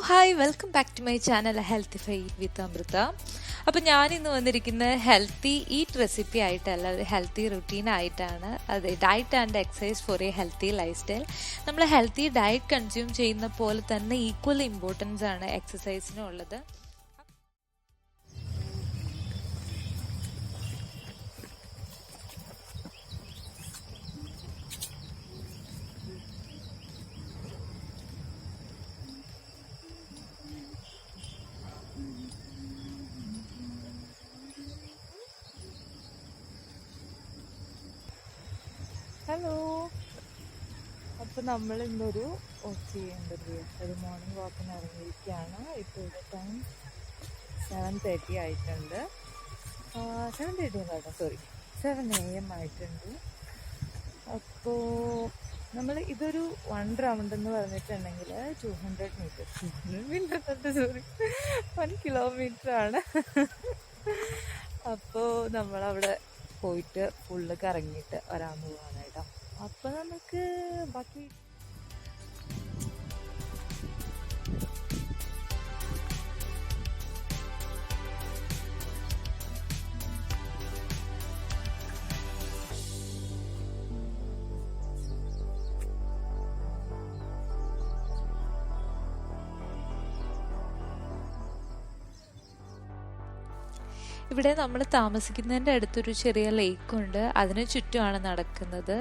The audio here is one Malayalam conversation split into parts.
Hi welcome back to my channel healthy fight with Amrita. അപ്പോൾ ഞാനിന്ന് വന്നിരിക്കുന്നത് ഹെൽത്തി ഈറ്റ് റെസിപ്പി ആയിട്ടല്ല, ഒരു ഹെൽത്തി റുട്ടീൻ ആയിട്ടാണ്. അത് diet and exercise for a healthy lifestyle. നമ്മൾ ഹെൽത്തി ഡയറ്റ് കൺസ്യൂം ചെയ്യുന്ന പോലെ തന്നെ ഈക്വൽ ഇമ്പോർട്ടൻസ് ആണ് എക്സസൈസിനും ഉള്ളത്. ഹലോ, അപ്പോൾ നമ്മൾ ഇന്നൊരു ഒരു മോർണിംഗ് വാക്കിന് ഇറങ്ങിയിരിക്കുകയാണ്. ഇപ്പോൾ ഇവിടെ ടൈം 7:30 ആയിട്ടുണ്ട്. 7:30 കേട്ടോ, 7 AM ആയിട്ടുണ്ട്. അപ്പോൾ നമ്മൾ ഇതൊരു 1 റൗണ്ട് എന്ന് പറഞ്ഞിട്ടുണ്ടെങ്കിൽ 200 മീറ്റർ 1 കിലോമീറ്റർ ആണ്. അപ്പോൾ നമ്മളവിടെ പോയിട്ട് ഫുള്ള് കറങ്ങിയിട്ട് വരാൻ പോവാണ് കേട്ടോ. അപ്പോൾ നമുക്ക് ബാക്കി ഇവിടെ നമ്മൾ താമസിക്കുന്നതിൻ്റെ അടുത്തൊരു ചെറിയ ലേക്കുണ്ട്. അതിന് ചുറ്റുമാണ് നടക്കുന്നത്.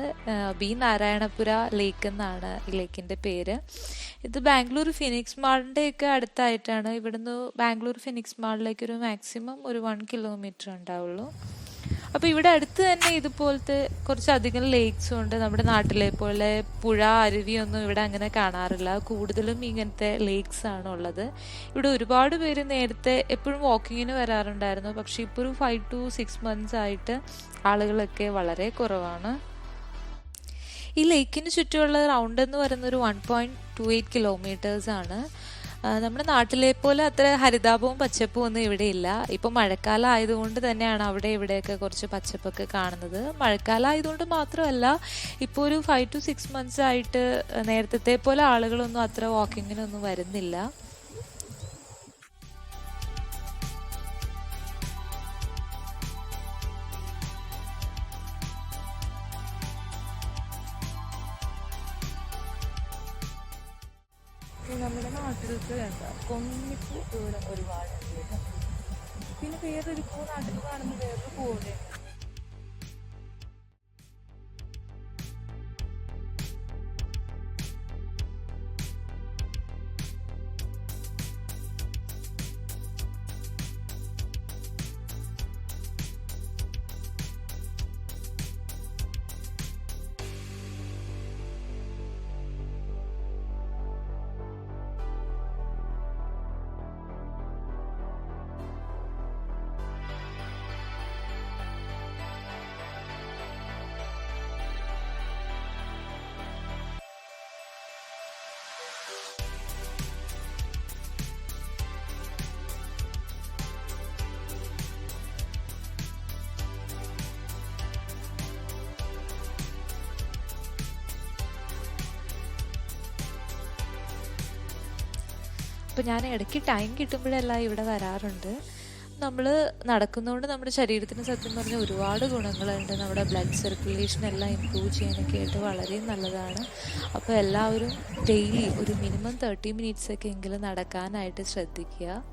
ബി നാരായണപുര ലേക്ക് എന്നാണ് ഈ ലേക്കിൻ്റെ പേര്. ഇത് ബാംഗ്ലൂർ ഫിനിക്സ് മാളിൻ്റെയൊക്കെ അടുത്തായിട്ടാണ്. ഇവിടുന്ന് ബാംഗ്ലൂർ ഫിനിക്സ് മാളിലേക്ക് ഒരു മാക്സിമം ഒരു 1 കിലോമീറ്റർ ഉണ്ടാവുള്ളൂ. അപ്പോൾ ഇവിടെ അടുത്ത് തന്നെ ഇതുപോലത്തെ കുറച്ചധികം ലേക്സും ഉണ്ട്. നമ്മുടെ നാട്ടിലെ പോലെ പുഴ, അരുവിയൊന്നും ഇവിടെ അങ്ങനെ കാണാറില്ല. കൂടുതലും ഇങ്ങനത്തെ ലേക്സ് ആണ് ഉള്ളത്. ഇവിടെ ഒരുപാട് പേര് നേരത്തെ എപ്പോഴും വാക്കിങ്ങിന് വരാറുണ്ടായിരുന്നു. പക്ഷെ ഇപ്പോൾ ഒരു 5 to 6 months ആയിട്ട് ആളുകളൊക്കെ വളരെ കുറവാണ്. ഈ ലേക്കിന് ചുറ്റുമുള്ള റൗണ്ട് എന്ന് പറയുന്നത് ഒരു 1.28 കിലോമീറ്റേഴ്സ് ആണ്. നമ്മുടെ നാട്ടിലെ പോലെ അത്ര ഹരിതാപവും പച്ചപ്പും ഒന്നും ഇവിടെ ഇല്ല. ഇപ്പം മഴക്കാലം ആയതുകൊണ്ട് തന്നെയാണ് അവിടെ ഇവിടെയൊക്കെ കുറച്ച് പച്ചപ്പൊക്കെ കാണുന്നത്. മഴക്കാലം ആയതുകൊണ്ട് മാത്രമല്ല, ഇപ്പോൾ ഒരു 5 to 6 months ആയിട്ട് നേരത്തെ പോലെ ആളുകളൊന്നും അത്ര വാക്കിങ്ങിനൊന്നും വരുന്നില്ല. നമ്മുടെ നാട്ടിലത്തെ എന്താ കൊങ്ങിപ്പൂ ഇവിടെ ഒരുപാടുണ്ട് കേട്ടോ. പിന്നെ വേറൊരു പൂ, നാട്ടിൽ കാണുന്ന വേറൊരു പൂവുണ്ട്. അപ്പോൾ ഞാൻ ഇടയ്ക്ക് ടൈം കിട്ടുമ്പോഴെല്ലാം ഇവിടെ വരാറുണ്ട്. നമ്മൾ നടക്കുന്നതുകൊണ്ട് നമ്മുടെ ശരീരത്തിന് സത്യം പറഞ്ഞാൽ ഒരുപാട് ഗുണങ്ങളുണ്ട്. നമ്മുടെ ബ്ലഡ് സർക്കുലേഷൻ എല്ലാം ഇമ്പ്രൂവ് ചെയ്യാനൊക്കെ ആയിട്ട് വളരെ നല്ലതാണ്. അപ്പോൾ എല്ലാവരും ഡെയിലി ഒരു മിനിമം 30 minutes ഒക്കെ എങ്കിലും നടക്കാനായിട്ട് ശ്രദ്ധിക്കുക.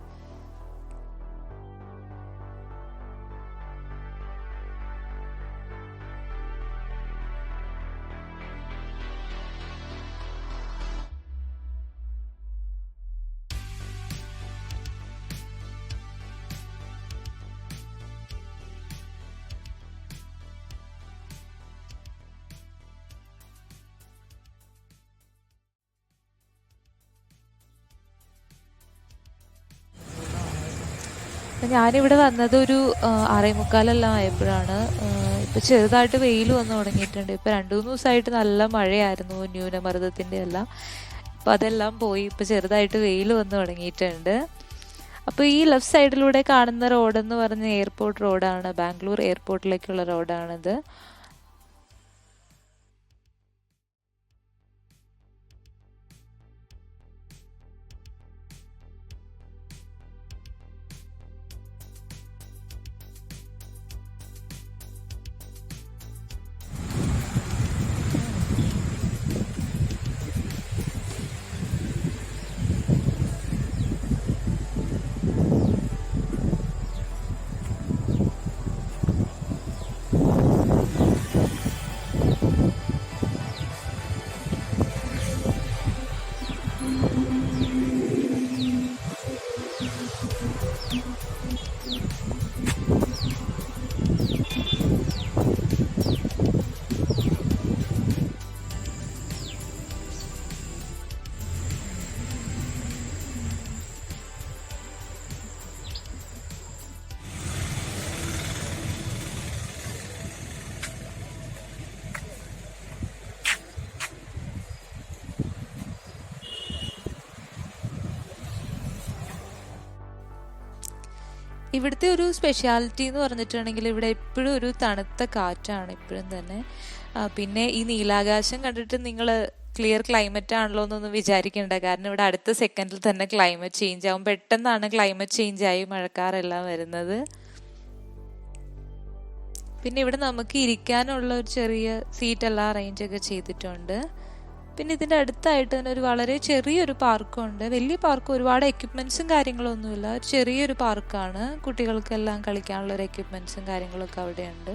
അപ്പം ഞാനിവിടെ വന്നത് ഒരു 6:45 ആയപ്പോഴാണ്. ഇപ്പോൾ ചെറുതായിട്ട് വെയിൽ വന്നു തുടങ്ങിയിട്ടുണ്ട്. ഇപ്പോൾ 2-3 ദിവസമായിട്ട് നല്ല മഴയായിരുന്നു, ന്യൂനമർദ്ദത്തിൻ്റെ എല്ലാം. അപ്പോൾ അതെല്ലാം പോയി, ഇപ്പോൾ ചെറുതായിട്ട് വെയിൽ വന്നു തുടങ്ങിയിട്ടുണ്ട്. അപ്പോൾ ഈ ലെഫ്റ്റ് സൈഡിലൂടെ കാണുന്ന റോഡെന്ന് പറഞ്ഞ എയർപോർട്ട് റോഡാണ്, ബാംഗ്ലൂർ എയർപോർട്ടിലേക്കുള്ള റോഡാണിത്. ഇവിടുത്തെ ഒരു സ്പെഷ്യാലിറ്റി എന്ന് പറഞ്ഞിട്ടുണ്ടെങ്കിൽ ഇവിടെ എപ്പോഴും ഒരു തണുത്ത കാറ്റാണ് എപ്പോഴും തന്നെ. പിന്നെ ഈ നീലാകാശം കണ്ടിട്ട് നിങ്ങൾ ക്ലിയർ ക്ലൈമറ്റ് ആണല്ലോ എന്നൊന്നും വിചാരിക്കേണ്ട. കാരണം ഇവിടെ അടുത്ത സെക്കൻഡിൽ തന്നെ ക്ലൈമറ്റ് ചേഞ്ച് ആവും. പെട്ടെന്നാണ് ക്ലൈമറ്റ് ചേഞ്ച് ആയി മഴക്കാറെല്ലാം വരുന്നത്. പിന്നെ ഇവിടെ നമുക്ക് ഇരിക്കാനുള്ള ഒരു ചെറിയ സീറ്റ് എല്ലാം അറേഞ്ച് ഒക്കെ ചെയ്തിട്ടുണ്ട്. പിന്നെ ഇതിൻ്റെ അടുത്തായിട്ട് തന്നെ ഒരു വളരെ ചെറിയൊരു പാർക്കുണ്ട്. വലിയ പാർക്ക്, ഒരുപാട് എക്യുപ്മെൻറ്റ്സും കാര്യങ്ങളൊന്നുമില്ല. ഒരു ചെറിയൊരു പാർക്കാണ്. കുട്ടികൾക്കെല്ലാം കളിക്കാനുള്ള ഒരു എക്യുപ്മെൻറ്റ്സും കാര്യങ്ങളൊക്കെ അവിടെയുണ്ട്.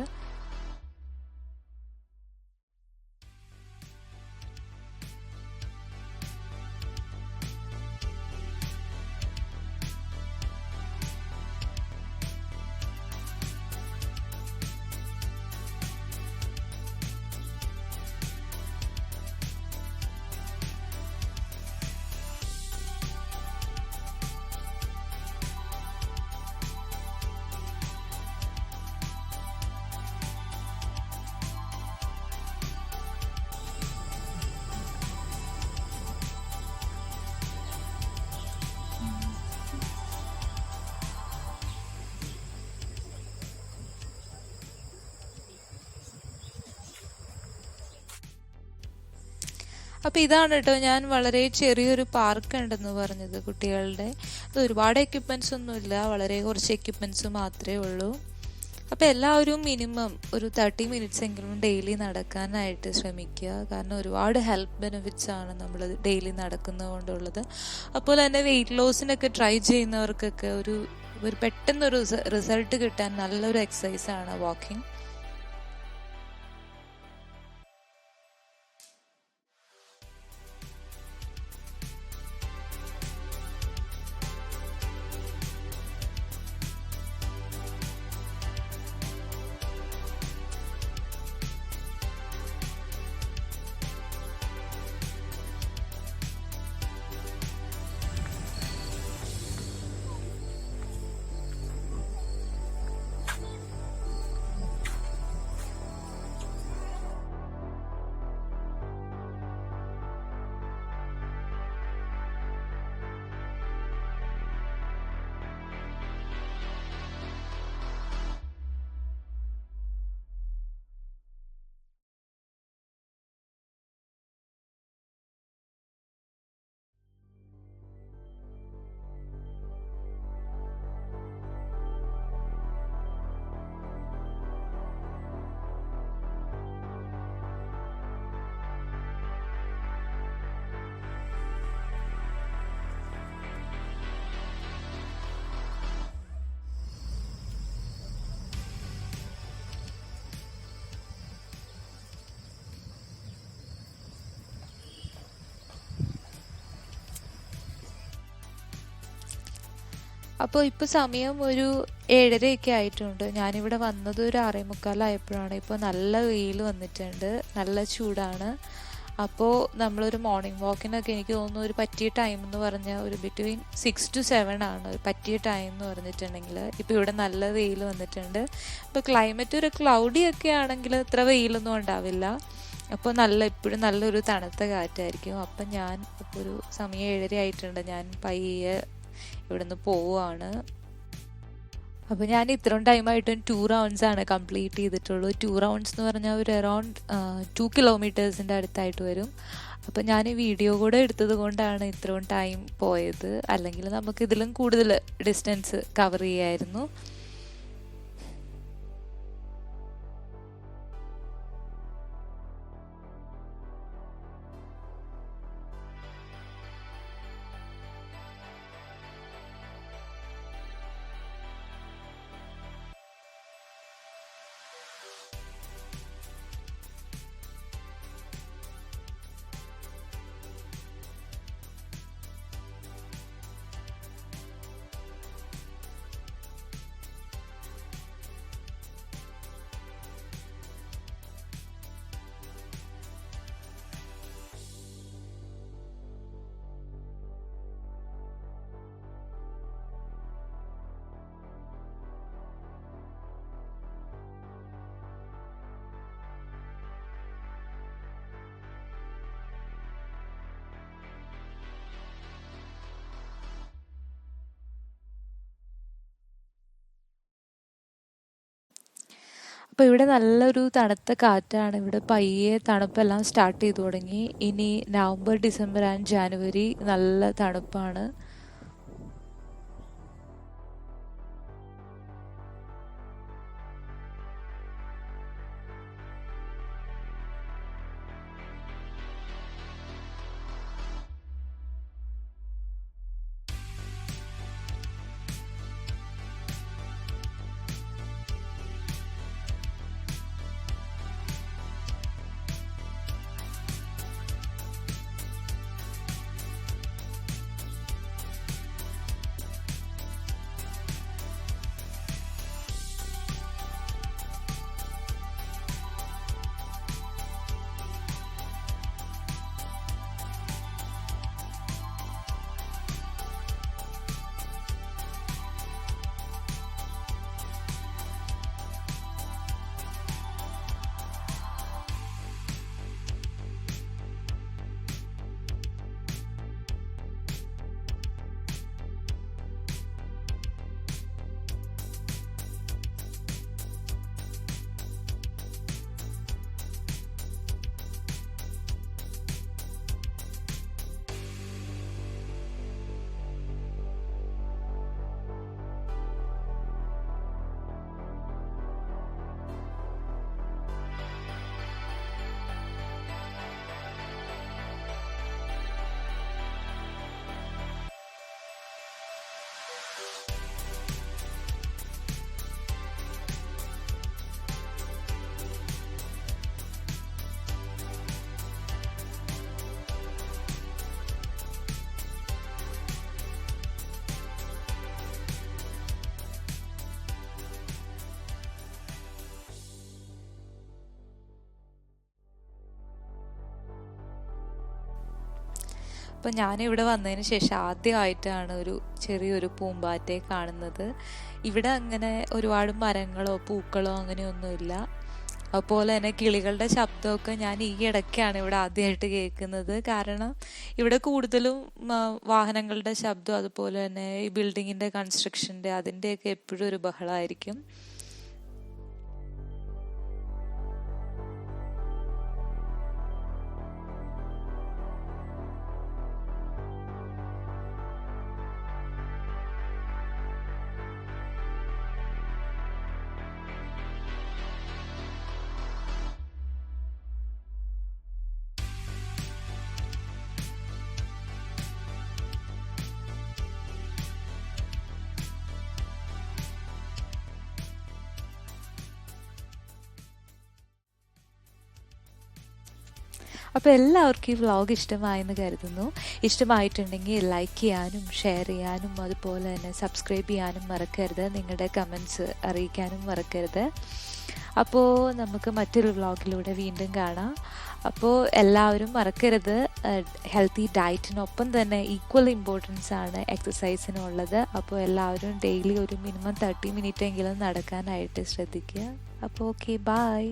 അപ്പോൾ ഇതാണ് കേട്ടോ ഞാൻ വളരെ ചെറിയൊരു പാർക്ക് ഉണ്ടെന്ന് പറഞ്ഞത് കുട്ടികളുടെ. അത് ഒരുപാട് എക്യുപ്മെൻറ്റ്സ് ഒന്നുമില്ല, വളരെ കുറച്ച് എക്യുപ്മെൻറ്റ്സ് മാത്രമേ ഉള്ളൂ. അപ്പോൾ എല്ലാവരും മിനിമം ഒരു 30 മിനിറ്റ്സ് എങ്കിലും ഡെയിലി നടക്കാനായിട്ട് ശ്രമിക്കുക. കാരണം ഒരുപാട് ഹെൽത്ത് ബെനിഫിറ്റ്സ് ആണ് നമ്മൾ ഡെയിലി നടക്കുന്നത് കൊണ്ടുള്ളത്. അതുപോലെ തന്നെ വെയിറ്റ് ലോസിനൊക്കെ ട്രൈ ചെയ്യുന്നവർക്കൊക്കെ ഒരു പെട്ടെന്നൊരു റിസൾട്ട് കിട്ടാൻ നല്ലൊരു എക്സസൈസാണ് വാക്കിംഗ്. അപ്പോൾ ഇപ്പോൾ സമയം ഒരു 7:30 ആയിട്ടുണ്ട്. ഞാനിവിടെ വന്നത് ഒരു 6:45 ഇപ്പോൾ നല്ല വെയിൽ വന്നിട്ടുണ്ട്, നല്ല ചൂടാണ്. അപ്പോൾ നമ്മളൊരു മോർണിംഗ് വാക്കിനൊക്കെ എനിക്ക് തോന്നുന്നു ഒരു പറ്റിയ ടൈം എന്ന് പറഞ്ഞാൽ ഒരു ബിറ്റ്വീൻ 6 to 7 ആണ് ഒരു പറ്റിയ ടൈം എന്ന് പറഞ്ഞിട്ടുണ്ടെങ്കിൽ. ഇപ്പോൾ ഇവിടെ നല്ല വെയിൽ വന്നിട്ടുണ്ട്. ഇപ്പോൾ ക്ലൈമറ്റ് ഒരു ക്ലൗഡി ഒക്കെ ആണെങ്കിൽ ഇത്ര വെയിലൊന്നും ഉണ്ടാവില്ല. അപ്പോൾ ഇപ്പോഴും നല്ലൊരു തണുത്ത കാറ്റായിരിക്കും. അപ്പം ഞാൻ ഇപ്പോൾ ഒരു സമയം 7:30 ആയിട്ടുണ്ട്. ഞാൻ പയ്യെ ഇവിടുന്ന് പോവുകയാണ്. അപ്പോൾ ഞാൻ ഇത്രയും ടൈമായിട്ടും 2 റൗണ്ട്സ് ആണ് കംപ്ലീറ്റ് ചെയ്തിട്ടുള്ളൂ. 2 റൗണ്ട്സ് എന്ന് പറഞ്ഞാൽ ഒരു അറൗണ്ട് 2 കിലോമീറ്റേഴ്സിൻ്റെ അടുത്തായിട്ട് വരും. അപ്പോൾ ഞാൻ ഈ വീഡിയോ കൂടെ എടുത്തത് കൊണ്ടാണ് ഇത്രയും ടൈം പോയത്. അല്ലെങ്കിൽ നമുക്ക് ഇതിലും കൂടുതൽ ഡിസ്റ്റൻസ് കവർ ചെയ്യായിരുന്നു. അപ്പോൾ ഇവിടെ നല്ലൊരു തണുത്ത കാറ്റാണ്. ഇവിടെ പയ്യെ തണുപ്പെല്ലാം സ്റ്റാർട്ട് ചെയ്തു തുടങ്ങി. ഇനി നവംബർ, ഡിസംബർ ആൻഡ് ജാനുവരി നല്ല തണുപ്പാണ്. അപ്പോൾ ഞാനിവിടെ വന്നതിന് ശേഷം ആദ്യമായിട്ടാണ് ഒരു ചെറിയൊരു പൂമ്പാറ്റയെ കാണുന്നത്. ഇവിടെ അങ്ങനെ ഒരുപാട് മരങ്ങളോ പൂക്കളോ അങ്ങനെയൊന്നുമില്ല. അതുപോലെ തന്നെ കിളികളുടെ ശബ്ദമൊക്കെ ഞാൻ ഈ ഇടയ്ക്കാണ് ഇവിടെ ആദ്യമായിട്ട് കേൾക്കുന്നത്. കാരണം ഇവിടെ കൂടുതലും വാഹനങ്ങളുടെ ശബ്ദം, അതുപോലെ തന്നെ ഈ ബിൽഡിങ്ങിൻ്റെ കൺസ്ട്രക്ഷൻ്റെ അതിൻ്റെയൊക്കെ എപ്പോഴും ഒരു ബഹളമായിരിക്കും. അപ്പോൾ എല്ലാവർക്കും ഈ വ്ളോഗ് ഇഷ്ടമായെന്ന് കരുതുന്നു. ഇഷ്ടമായിട്ടുണ്ടെങ്കിൽ ലൈക്ക് ചെയ്യാനും ഷെയർ ചെയ്യാനും അതുപോലെ തന്നെ സബ്സ്ക്രൈബ് ചെയ്യാനും മറക്കരുത്. നിങ്ങളുടെ കമൻസ് അറിയിക്കാനും മറക്കരുത്. അപ്പോൾ നമുക്ക് മറ്റൊരു വ്ളോഗിലൂടെ വീണ്ടും കാണാം. അപ്പോൾ എല്ലാവരും മറക്കരുത്, ഹെൽത്തി ഡയറ്റിനൊപ്പം തന്നെ ഈക്വൽ ഇമ്പോർട്ടൻസ് ആണ് എക്സസൈസിനുള്ളത്. അപ്പോൾ എല്ലാവരും ഡെയിലി ഒരു മിനിമം 30 മിനിറ്റ് എങ്കിലും നടക്കാനായിട്ട് ശ്രദ്ധിക്കുക. അപ്പോൾ ഓക്കെ, ബൈ.